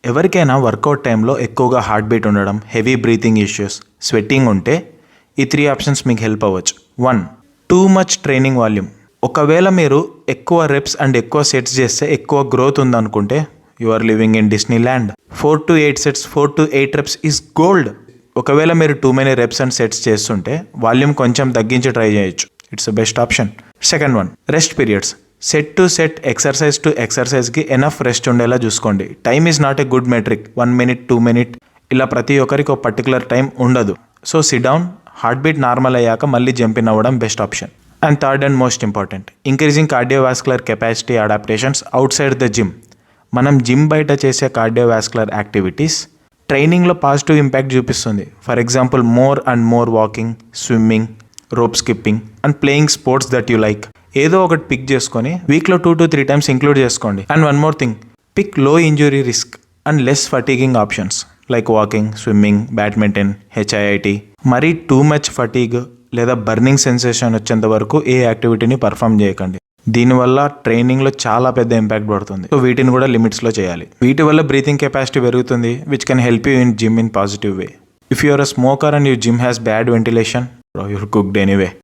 ఎవరికైనా వర్కౌట్ టైంలో ఎక్కువగా హార్ట్ బీట్ ఉండడం, హెవీ బ్రీతింగ్ ఇష్యూస్, స్వెట్టింగ్ ఉంటే ఈ 3 ఆప్షన్స్ మీకు హెల్ప్ అవ్వచ్చు. 1. Too much training volume. ఒకవేళ మీరు ఎక్కువ రెప్స్ అండ్ ఎక్కువ సెట్స్ చేస్తే ఎక్కువ గ్రోత్ ఉందనుకుంటే you are living in Disneyland. 4 to 8 sets, 4 to 8 reps is gold. ఒకవేళ మీరు too many reps and sets చేస్తుంటే వాల్యూమ్ కొంచెం తగ్గించి ట్రై చేయొచ్చు. It's best option. Second one, rest periods. Set to set, exercise to ఎక్సర్సైజ్కి enough rest ఉండేలా చూసుకోండి. Time is not a good metric. 1 minute 2 minute ఇలా ప్రతి ఒక్కరికి ఒక పర్టికులర్ టైం ఉండదు. So sit down, heart beat normal అయ్యాక మళ్ళీ జంప్ ఇన్ అవ్వడం best option. And third and most important, increasing cardiovascular capacity adaptations outside the gym. మనం gym బయట చేసే కార్డియోవాస్కులర్ యాక్టివిటీస్ ట్రైనింగ్లో పాజిటివ్ ఇంపాక్ట్ చూపిస్తుంది. For example, more and more walking, swimming, rope skipping and playing sports that you like. ఏదో ఒకటి pick చేసుకొని వీక్లో 2 to 3 times include చేసుకోండి. And one more thing, pick low injury risk and less fatiguing options like walking, swimming, badminton, HIIT. మరీ too much fatigue లేదా burning sensation వచ్చేంత వరకు ఏ యాక్టివిటీని perform చేయకండి. దీనివల్ల ట్రైనింగ్లో చాలా పెద్ద ఇంపాక్ట్ పడుతుంది. సో వీటిని కూడా లిమిట్స్లో చేయాలి. వీటి వల్ల బ్రీతింగ్ కెపాసిటీ పెరుగుతుంది, which can help you in gym in positive way. If you are a smoker and your gym has bad ventilation, you're cooked anyway.